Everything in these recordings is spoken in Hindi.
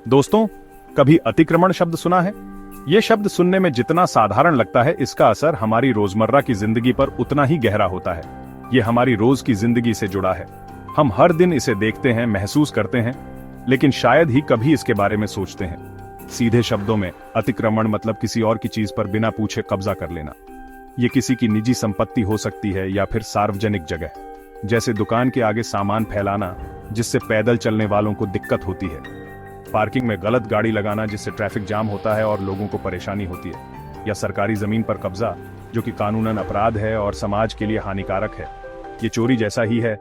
दोस्तों, कभी अतिक्रमण शब्द सुना है? यह शब्द सुनने में जितना साधारण लगता है, इसका असर हमारी रोजमर्रा की जिंदगी पर उतना ही गहरा होता है। यह हमारी रोज की जिंदगी से जुड़ा है। हम हर दिन इसे देखते हैं, महसूस करते हैं, लेकिन शायद ही कभी इसके बारे में सोचते हैं। सीधे शब्दों में अतिक्रमण मतलब किसी और की चीज पर बिना पूछे कब्जा कर लेना। ये किसी की निजी संपत्ति हो सकती है या फिर सार्वजनिक जगह, जैसे दुकान के आगे सामान फैलाना जिससे पैदल चलने वालों को दिक्कत होती है, पार्किंग में गलत गाड़ी लगाना जिससे ट्रैफिक जाम होता है और लोगों को परेशानी होती है, या सरकारी जमीन पर कब्जा जो कि कानूनन अपराध है और समाज के लिए हानिकारक है। ये चोरी जैसा ही है,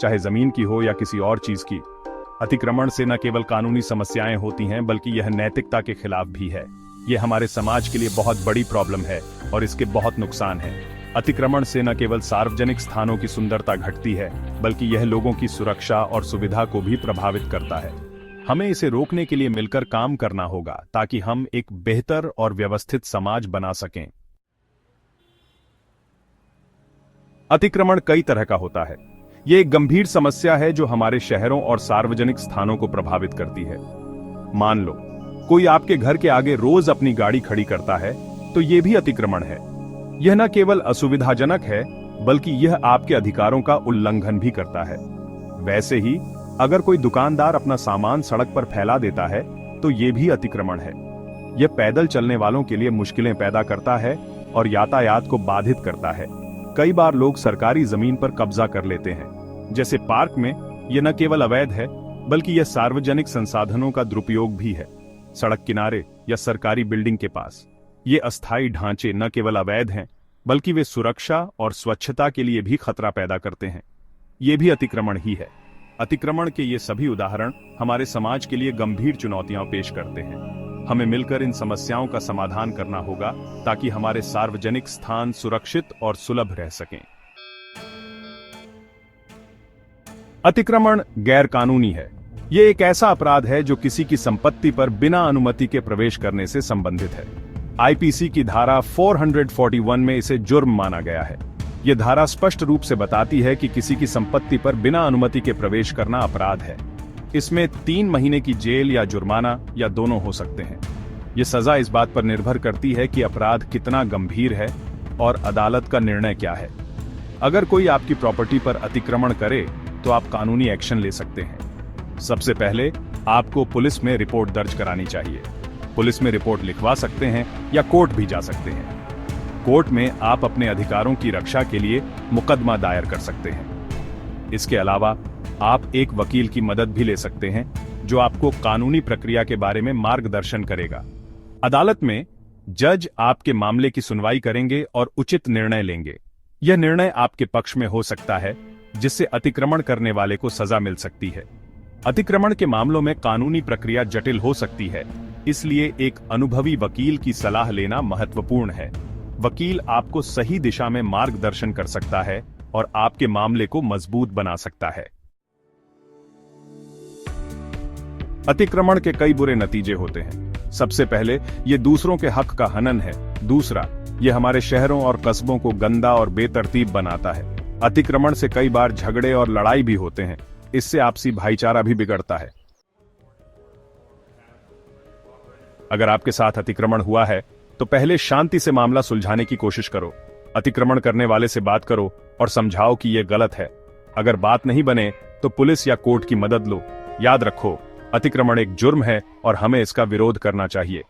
चाहे जमीन की हो या किसी और चीज की। अतिक्रमण से न केवल कानूनी समस्याएं होती हैं, बल्कि यह नैतिकता के खिलाफ भी है। यह हमारे समाज के लिए बहुत बड़ी प्रॉब्लम है और इसके बहुत नुकसान हैं। अतिक्रमण से न केवल सार्वजनिक स्थानों की सुंदरता घटती है, बल्कि यह लोगों की सुरक्षा और सुविधा को भी प्रभावित करता है। हमें इसे रोकने के लिए मिलकर काम करना होगा ताकि हम एक बेहतर और व्यवस्थित समाज बना सकें। अतिक्रमण कई तरह का होता है। यह एक गंभीर समस्या है जो हमारे शहरों और सार्वजनिक स्थानों को प्रभावित करती है। मान लो कोई आपके घर के आगे रोज अपनी गाड़ी खड़ी करता है, तो यह भी अतिक्रमण है। यह न केवल असुविधाजनक है, बल्कि यह आपके अधिकारों का उल्लंघन भी करता है। वैसे ही अगर कोई दुकानदार अपना सामान सड़क पर फैला देता है, तो यह भी अतिक्रमण है। यह पैदल चलने वालों के लिए मुश्किलें पैदा करता है और यातायात को बाधित करता है। कई बार लोग सरकारी जमीन पर कब्जा कर लेते हैं, जैसे पार्क में। यह न केवल अवैध है, बल्कि यह सार्वजनिक संसाधनों का दुरुपयोग भी है। सड़क किनारे या सरकारी बिल्डिंग के पास ये अस्थायी ढांचे न केवल अवैध हैं, बल्कि वे सुरक्षा और स्वच्छता के लिए भी खतरा पैदा करते हैं। ये भी अतिक्रमण ही है। अतिक्रमण के ये सभी उदाहरण हमारे समाज के लिए गंभीर चुनौतियां पेश करते हैं। हमें मिलकर इन समस्याओं का समाधान करना होगा ताकि हमारे सार्वजनिक स्थान सुरक्षित और सुलभ रह सकें। अतिक्रमण गैर कानूनी है। यह एक ऐसा अपराध है जो किसी की संपत्ति पर बिना अनुमति के प्रवेश करने से संबंधित है। आईपीसी की धारा 441 में इसे जुर्म माना गया है। यह धारा स्पष्ट रूप से बताती है कि किसी की संपत्ति पर बिना अनुमति के प्रवेश करना अपराध है। इसमें 3 महीने की जेल या जुर्माना या दोनों हो सकते हैं। यह सजा इस बात पर निर्भर करती है कि अपराध कितना गंभीर है और अदालत का निर्णय क्या है। अगर कोई आपकी प्रॉपर्टी पर अतिक्रमण करे, तो आप कानूनी एक्शन ले सकते हैं। सबसे पहले आपको पुलिस में रिपोर्ट दर्ज करानी चाहिए। पुलिस में रिपोर्ट लिखवा सकते हैं या कोर्ट भी जा सकते हैं। कोर्ट में आप अपने अधिकारों की रक्षा के लिए मुकदमा दायर कर सकते हैं। इसके अलावा आप एक वकील की मदद भी ले सकते हैं, जो आपको कानूनी प्रक्रिया के बारे में मार्गदर्शन करेगा। अदालत में जज आपके मामले की सुनवाई करेंगे और उचित निर्णय लेंगे। यह निर्णय आपके पक्ष में हो सकता है, जिससे अतिक्रमण करने वाले को सजा मिल सकती है। अतिक्रमण के मामलों में कानूनी प्रक्रिया जटिल हो सकती है, इसलिए एक अनुभवी वकील की सलाह लेना महत्वपूर्ण है। वकील आपको सही दिशा में मार्गदर्शन कर सकता है और आपके मामले को मजबूत बना सकता है। अतिक्रमण के कई बुरे नतीजे होते हैं। सबसे पहले ये दूसरों के हक का हनन है। दूसरा, ये हमारे शहरों और कस्बों को गंदा और बेतरतीब बनाता है। अतिक्रमण से कई बार झगड़े और लड़ाई भी होते हैं। इससे आपसी भाईचारा भी बिगड़ता है। अगर आपके साथ अतिक्रमण हुआ है, तो पहले शांति से मामला सुलझाने की कोशिश करो। अतिक्रमण करने वाले से बात करो और समझाओ कि यह गलत है। अगर बात नहीं बने, तो पुलिस या कोर्ट की मदद लो। याद रखो, अतिक्रमण एक जुर्म है और हमें इसका विरोध करना चाहिए।